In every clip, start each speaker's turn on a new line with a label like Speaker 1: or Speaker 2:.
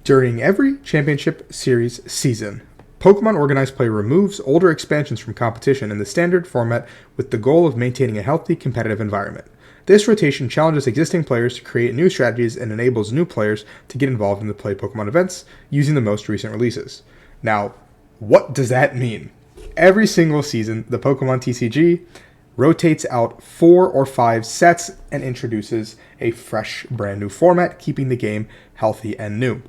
Speaker 1: During every Championship Series season, Pokemon Organized Play removes older expansions from competition in the standard format with the goal of maintaining a healthy, competitive environment. This rotation challenges existing players to create new strategies and enables new players to get involved in the Play Pokemon events using the most recent releases. Now, what does that mean? Every single season, the Pokemon TCG rotates out 4 or 5 sets and introduces a fresh, brand new format, keeping the game healthy and new.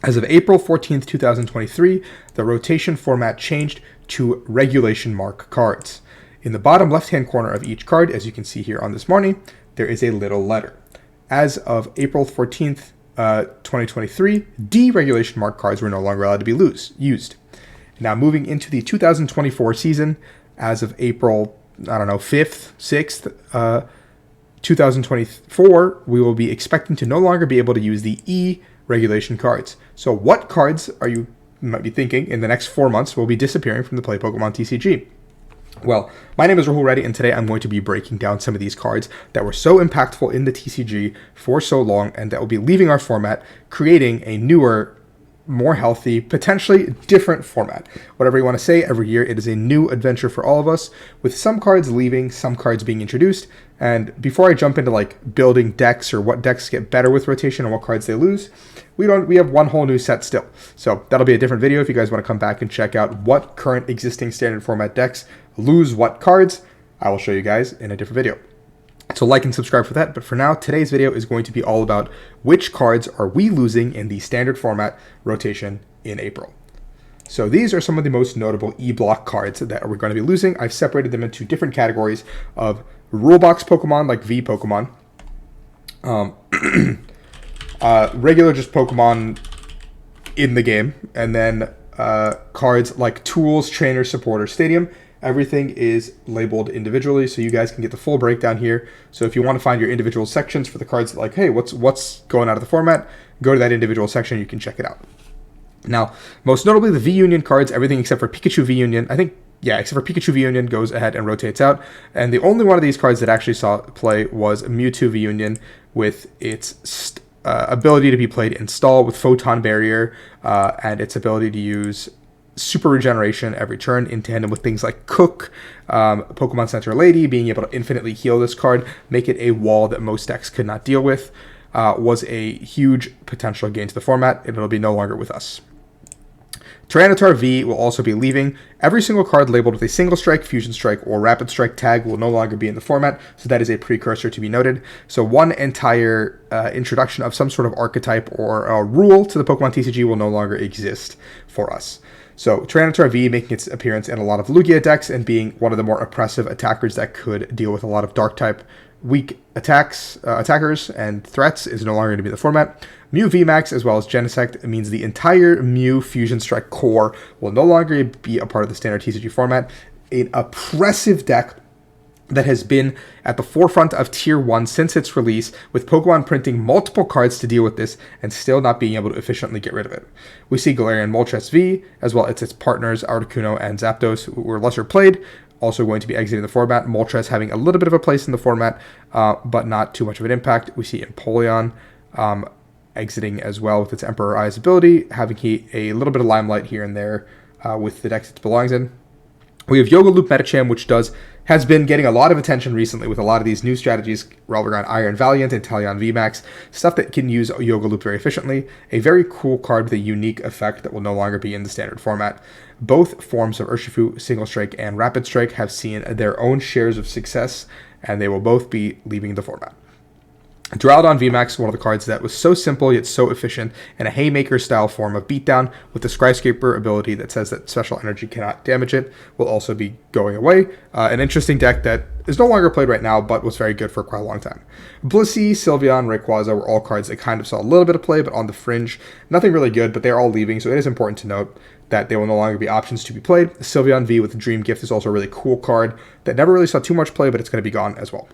Speaker 1: As of April 14th, 2023, the rotation format changed to regulation mark cards. In the bottom left-hand corner of each card, as you can see here on this morning, there is a little letter. As of April 14th, 2023, deregulation mark cards were no longer allowed to be used. Now, moving into the 2024 season, as of April, 5th, 6th, 2024, we will be expecting to no longer be able to use the E regulation cards. So what cards you might be thinking in the next 4 months will be disappearing from the Play Pokemon TCG? Well, my name is Rahul Reddy, and today I'm going to be breaking down some of these cards that were so impactful in the TCG for so long and that will be leaving our format, creating a newer, more healthy, potentially different format. Whatever you want to say, every year it is a new adventure for all of us, with some cards leaving, some cards being introduced. And before I jump into building decks or what decks get better with rotation and what cards they lose, we have one whole new set still. So that'll be a different video if you guys want to come back and check out what current existing standard format decks lose what cards. I will show you guys in a different video. So like and subscribe for that, but for now, today's video is going to be all about which cards are we losing in the standard format rotation in April. So these are some of the most notable E-block cards that we're going to be losing. I've separated them into different categories of rule box Pokemon, like V Pokemon, regular just Pokemon in the game, and then cards like Tools, Trainer, Supporter, Stadium. Everything is labeled individually, so you guys can get the full breakdown here. So if you want to find your individual sections for the cards, like, hey, what's going out of the format, go to that individual section, you can check it out. Now, most notably, the V-Union cards, everything except for Pikachu V-Union, except for Pikachu V-Union goes ahead and rotates out. And the only one of these cards that actually saw play was Mewtwo V-Union with its ability to be played in Stall with Photon Barrier and its ability to use Super Regeneration every turn in tandem with things like Cook, Pokemon Center Lady, being able to infinitely heal this card, make it a wall that most decks could not deal with, was a huge potential gain to the format, and it'll be no longer with us. Tyranitar V will also be leaving. Every single card labeled with a Single Strike, Fusion Strike, or Rapid Strike tag will no longer be in the format, so that is a precursor to be noted. So one entire introduction of some sort of archetype or a rule to the Pokemon TCG will no longer exist for us. So Tyranitar V making its appearance in a lot of Lugia decks and being one of the more oppressive attackers that could deal with a lot of Dark-type weak attackers and threats is no longer going to be in the format. Mew VMAX as well as Genesect means the entire Mew Fusion Strike core will no longer be a part of the standard TCG format. An oppressive deck that has been at the forefront of Tier 1 since its release, with Pokemon printing multiple cards to deal with this and still not being able to efficiently get rid of it. We see Galarian Moltres V, as well as its partners Articuno and Zapdos, who were lesser played, also going to be exiting the format. Moltres having a little bit of a place in the format, but not too much of an impact. We see Empoleon exiting as well with its Emperor Eyes ability, having a little bit of limelight here and there with the decks it belongs in. We have Yoga Loop Metacham, which has been getting a lot of attention recently with a lot of these new strategies revolving around Iron Valiant and Talion VMAX, stuff that can use Yoga Loop very efficiently. A very cool card with a unique effect that will no longer be in the standard format. Both forms of Urshifu, Single Strike, and Rapid Strike have seen their own shares of success, and they will both be leaving the format. Duraludon VMAX, one of the cards that was so simple yet so efficient, and a Haymaker-style form of beatdown with the Skyscraper ability that says that special energy cannot damage it, will also be going away. An interesting deck that is no longer played right now, but was very good for quite a long time. Blissey, Sylveon, Rayquaza were all cards that kind of saw a little bit of play, but on the fringe. Nothing really good, but they're all leaving, so it is important to note that they will no longer be options to be played. Sylveon V with Dream Gift is also a really cool card that never really saw too much play, but it's going to be gone as well.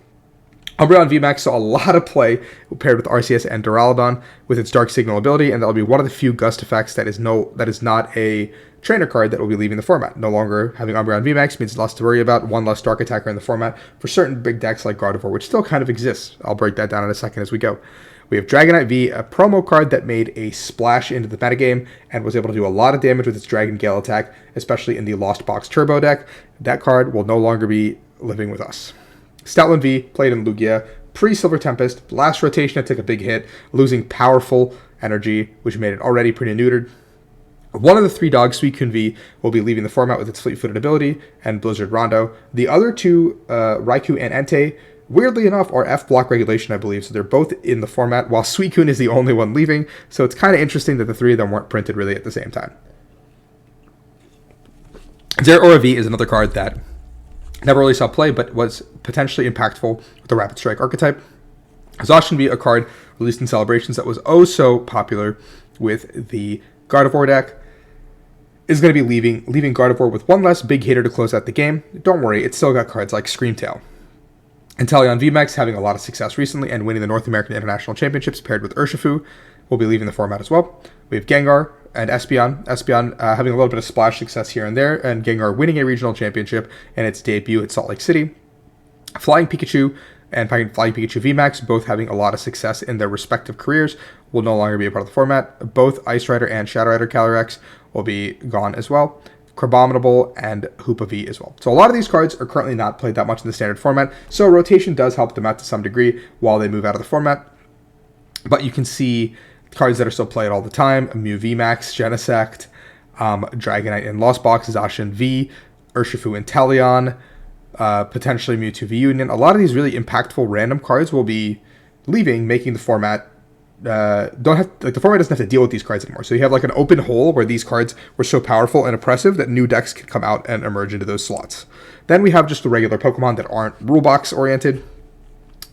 Speaker 1: Umbreon VMAX saw a lot of play paired with RCS and Duraludon with its Dark Signal ability, and that'll be one of the few Gust effects that is not a trainer card that will be leaving the format. No longer having Umbreon VMAX means less to worry about, one less Dark attacker in the format for certain big decks like Gardevoir, which still kind of exists. I'll break that down in a second as we go. We have Dragonite V, a promo card that made a splash into the metagame and was able to do a lot of damage with its Dragon Gale attack, especially in the Lost Box Turbo deck. That card will no longer be living with us. Stoutland V, played in Lugia, pre-Silver Tempest. Last rotation, it took a big hit, losing powerful energy, which made it already pretty neutered. One of the 3 dogs, Suicune V, will be leaving the format with its fleet-footed ability and Blizzard Rondo. The other 2, Raikou and Entei, weirdly enough, are F-block regulation, I believe, so they're both in the format, while Suicune is the only one leaving, so it's kind of interesting that the 3 of them weren't printed really at the same time. Zeraora V is another card that never really saw play, but was potentially impactful with the Rapid Strike archetype. Zacian V, a card released in Celebrations that was oh so popular with the Gardevoir deck, is going to be leaving Gardevoir with one less big hitter to close out the game. Don't worry, it's still got cards like Screamtail. Inteleon VMAX, having a lot of success recently and winning the North American International Championships paired with Urshifu, will be leaving the format as well. We have Gengar and Espeon. Espeon having a little bit of splash success here and there, and Gengar winning a regional championship in its debut at Salt Lake City. Flying Pikachu and Flying Pikachu VMAX, both having a lot of success in their respective careers, will no longer be a part of the format. Both Ice Rider and Shadow Rider Calyrex will be gone as well. Crabominable and Hoopa V as well. So a lot of these cards are currently not played that much in the standard format, so rotation does help them out to some degree while they move out of the format. But you can see cards that are still played all the time: Mew VMAX, Genesect, Dragonite in Lost Box, Zacian V, Urshifu Inteleon, potentially Mewtwo V Union. A lot of these really impactful random cards will be leaving, making the format the format doesn't have to deal with these cards anymore. So you have like an open hole where these cards were so powerful and oppressive that new decks can come out and emerge into those slots. Then we have just the regular Pokemon that aren't rule box oriented.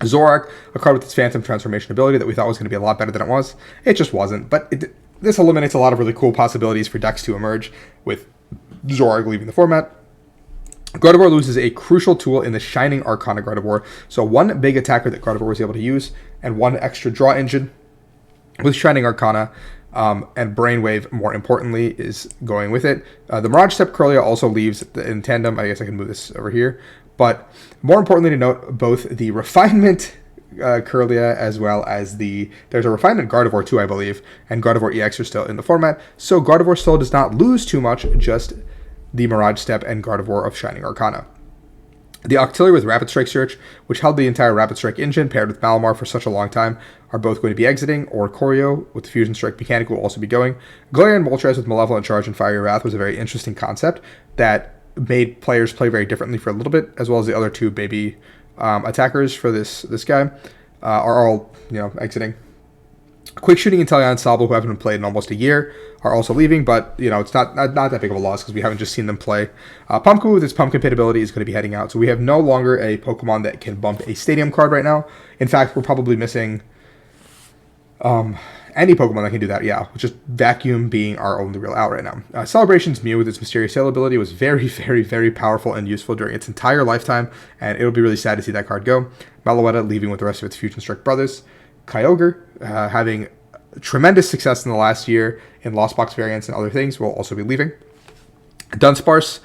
Speaker 1: Zoroark, a card with its Phantom Transformation ability that we thought was going to be a lot better than it was. It just wasn't, but this eliminates a lot of really cool possibilities for decks to emerge with Zoroark leaving the format. Gardevoir loses a crucial tool in the Shining Arcana Gardevoir. So one big attacker that Gardevoir was able to use and one extra draw engine with Shining Arcana, and Brainwave, more importantly, is going with it. The Mirage Step Curlia also leaves in tandem. I guess I can move this over here. But more importantly to note, both the Refinement Curlia as well as there's a Refinement Gardevoir too, I believe, and Gardevoir EX are still in the format. So Gardevoir still does not lose too much, just the Mirage Step and Gardevoir of Shining Arcana. The Octillery with Rapid Strike Search, which held the entire Rapid Strike engine paired with Malamar for such a long time, are both going to be exiting, or Choreo with the Fusion Strike mechanic will also be going. Galarian Moltres with Malevolent Charge and Fiery Wrath was a very interesting concept that made players play very differently for a little bit, as well as the other 2 baby attackers for this guy are all exiting. Quick Shooting Inteleon and Sobble, who haven't been played in almost a year, are also leaving, but it's not that big of a loss because we haven't just seen them play. Pumpkin with its Pumpkin Pit ability is going to be heading out, so we have no longer a Pokemon that can bump a Stadium card right now. In fact, we're probably missing any Pokemon that can do that, with just Vacuum being our only real out right now. Celebrations Mew with its Mysterious Sail ability was very, very, very powerful and useful during its entire lifetime, and it'll be really sad to see that card go. Meloetta leaving with the rest of its Fusion Strike brothers. Kyogre, having tremendous success in the last year in Lost Box variants and other things, will also be leaving. Dunsparce,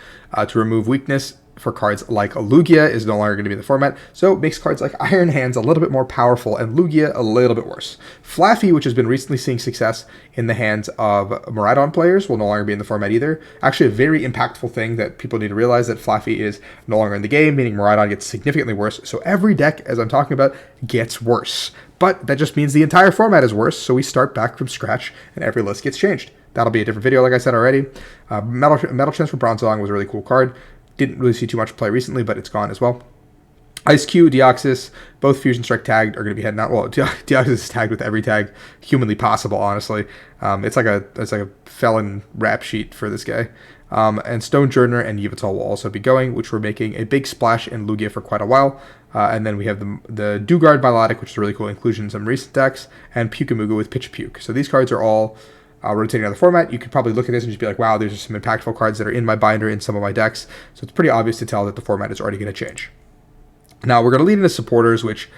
Speaker 1: to remove weakness for cards like Lugia, is no longer going to be in the format, so it makes cards like Iron Hands a little bit more powerful and Lugia a little bit worse. Flaffy, which has been recently seeing success in the hands of Miraidon players, will no longer be in the format either. Actually, a very impactful thing that people need to realize that Flaffy is no longer in the game, meaning Miraidon gets significantly worse, so every deck, as I'm talking about, gets worse. But that just means the entire format is worse, so we start back from scratch and every list gets changed. That'll be a different video, like I said already. Metal Transfer Bronzong was a really cool card. Didn't really see too much play recently, but it's gone as well. Ice Cube, Deoxys, both Fusion Strike tagged, are going to be heading out. Well, Deoxys is tagged with every tag humanly possible, honestly. It's like a felon rap sheet for this guy. And Stonejourner and Yveltal will also be going, which were making a big splash in Lugia for quite a while. And then we have the Dugard Milotic, which is a really cool inclusion in some recent decks, and Pukamuga with Pitch Puke. So these cards are all rotating out of the format. You could probably look at this and just be like, wow, there's just some impactful cards that are in my binder in some of my decks. So it's pretty obvious to tell that the format is already going to change. Now we're going to lead into supporters, which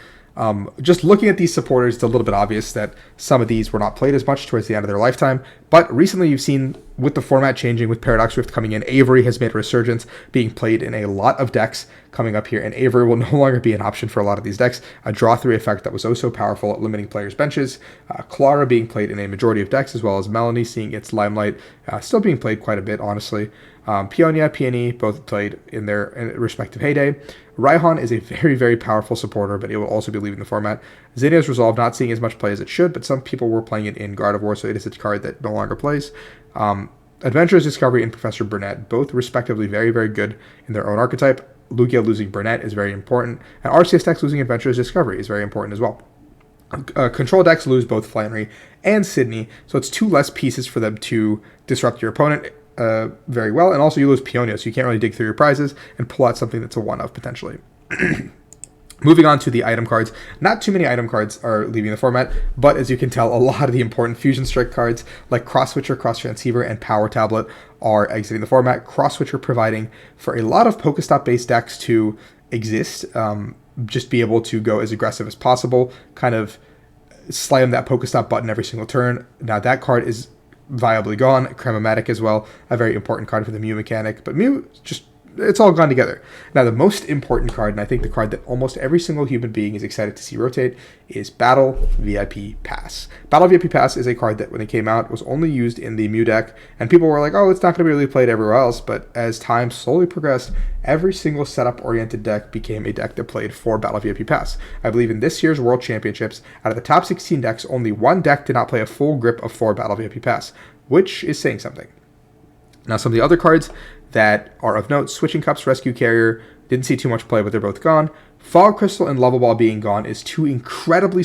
Speaker 1: just looking at these supporters, it's a little bit obvious that some of these were not played as much towards the end of their lifetime. But recently you've seen with the format changing, with Paradox Rift coming in, Avery has made a resurgence, being played in a lot of decks coming up here, and Avery will no longer be an option for a lot of these decks. A draw 3 effect that was oh so powerful at limiting players' benches. Clara being played in a majority of decks, as well as Melanie seeing its limelight, still being played quite a bit, honestly. Peonia, Peony, both played in their respective heyday. Raihan is a very, very powerful supporter, but it will also be leaving the format. Zinnia's Resolve not seeing as much play as it should, but some people were playing it in Gardevoir, so it is a card that no longer plays. Adventurous Discovery and Professor Burnett, both respectively very, very good in their own archetype. Lugia losing Burnett is very important, and RCS decks losing Adventurous Discovery is very important as well. Control decks lose both Flannery and Sydney, so it's 2 less pieces for them to disrupt your opponent very well, and also you lose Peonia, so you can't really dig through your prizes and pull out something that's a one-of potentially. Moving on to the item cards. Not too many item cards are leaving the format, but as you can tell, a lot of the important Fusion Strike cards like Cross Switcher, Cross Transceiver, and Power Tablet are exiting the format. Cross Switcher providing for a lot of Pokestop-based decks to exist, just be able to go as aggressive as possible, kind of slam that Pokestop button every single turn. Now that card is viably gone. Chrematic as well, a very important card for the Mew mechanic, but Mew just, it's all gone together. Now, the most important card, and I think the card that almost every single human being is excited to see rotate, is Battle VIP Pass. Battle VIP Pass is a card that, when it came out, was only used in the Mew deck, and people were like, oh, it's not going to be really played everywhere else, but as time slowly progressed, every single setup-oriented deck became a deck that played for Battle VIP Pass. I believe in this year's World Championships, out of the top 16 decks, only one deck did not play a full grip of 4 Battle VIP Pass, which is saying something. Now, some of the other cards that are of note, Switching Cups, Rescue Carrier, didn't see too much play, but they're both gone. Fog Crystal and Level Ball being gone is 2 incredibly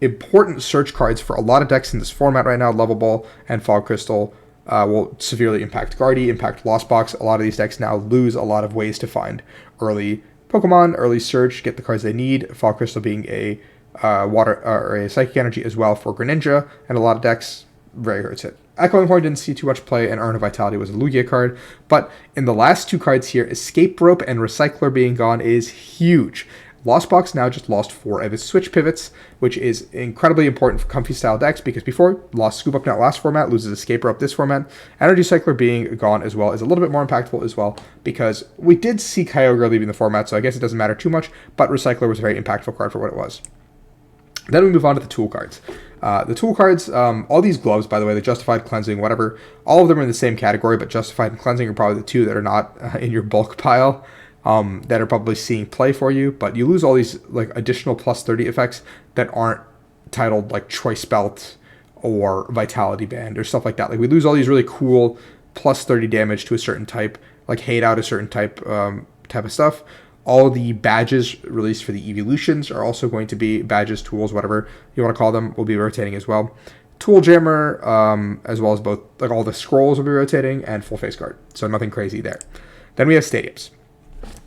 Speaker 1: important search cards for a lot of decks in this format right now. Level Ball and Fog Crystal will severely impact Guardy, impact Lost Box. A lot of these decks now lose a lot of ways to find early Pokemon, early search, get the cards they need. Fog Crystal being a water or a Psychic Energy as well for Greninja, and a lot of decks very hurts it. Echoing Horn didn't see too much play, and Urn of Vitality was a Lugia card. But in the last 2 cards here, Escape Rope and Recycler being gone is huge. Lost Box now just lost 4 of its switch pivots, which is incredibly important for comfy style decks, because before, lost Scoop Up Net last format, loses Escape Rope this format. Energy Cycler being gone as well is a little bit more impactful as well, because we did see Kyogre leaving the format, so I guess it doesn't matter too much, but Recycler was a very impactful card for what it was. Then we move on to the tool cards. The tool cards, all these gloves, by the way, the Justified, Cleansing, whatever, all of them are in the same category, but Justified and Cleansing are probably the 2 that are not in your bulk pile, that are probably seeing play for you, but you lose all these like additional plus 30 effects that aren't titled like Choice Belt or Vitality Band or stuff like that. Like we lose all these really cool plus 30 damage to a certain type, like hate out a certain type of stuff. All the badges released for the evolutions are also going to be badges, tools, whatever you want to call them, will be rotating as well. Tool Jammer, as well as both, like all the scrolls will be rotating, and Full Face Guard. So nothing crazy there. Then we have stadiums.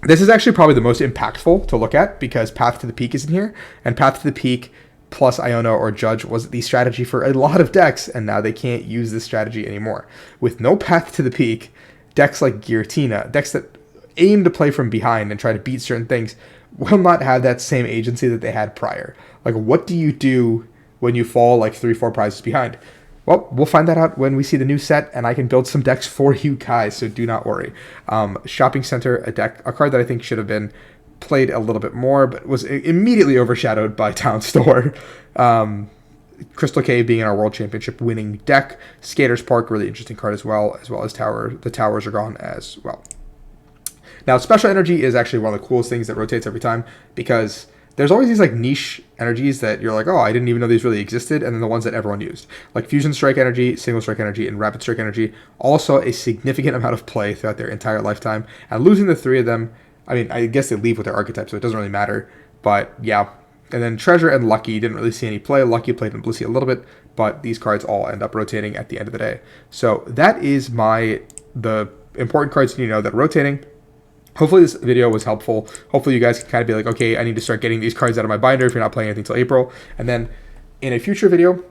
Speaker 1: This is actually probably the most impactful to look at, because Path to the Peak is in here, and Path to the Peak plus Iono or Judge was the strategy for a lot of decks, and now they can't use this strategy anymore. With no Path to the Peak, decks like Giratina, decks that aim to play from behind and try to beat certain things, will not have that same agency that they had prior. Like, what do you do when you fall like 3-4 prizes behind? Well, we'll find that out when we see the new set, and I can build some decks for you guys, so do not worry. Shopping Center, a card that I think should have been played a little bit more, but was immediately overshadowed by Town Store. Crystal Cave being in our World Championship winning deck. Skater's Park, really interesting card as well as Tower. The Towers are gone as well. Now, Special Energy is actually one of the coolest things that rotates every time, because there's always these like niche energies that you're like, oh, I didn't even know these really existed, and then the ones that everyone used. Like Fusion Strike Energy, Single Strike Energy, and Rapid Strike Energy also a significant amount of play throughout their entire lifetime. And losing the 3 of them, I mean, I guess they leave with their archetype, so it doesn't really matter. But yeah. And then Treasure and Lucky didn't really see any play. Lucky played in Blissey a little bit, but these cards all end up rotating at the end of the day. So that is the important cards you need to know that are rotating. Hopefully this video was helpful. Hopefully you guys can kind of be like, okay, I need to start getting these cards out of my binder if you're not playing anything until April. And then in a future video,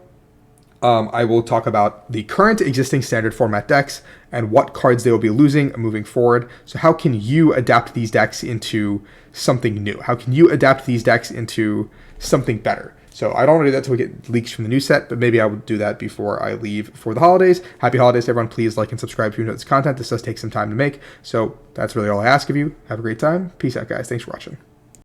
Speaker 1: I will talk about the current existing standard format decks and what cards they will be losing moving forward. So how can you adapt these decks into something new? How can you adapt these decks into something better? So I don't want to do that until we get leaks from the new set, but maybe I will do that before I leave for the holidays. Happy holidays to everyone. Please like and subscribe if you enjoy this content. This does take some time to make. So that's really all I ask of you. Have a great time. Peace out, guys. Thanks for watching.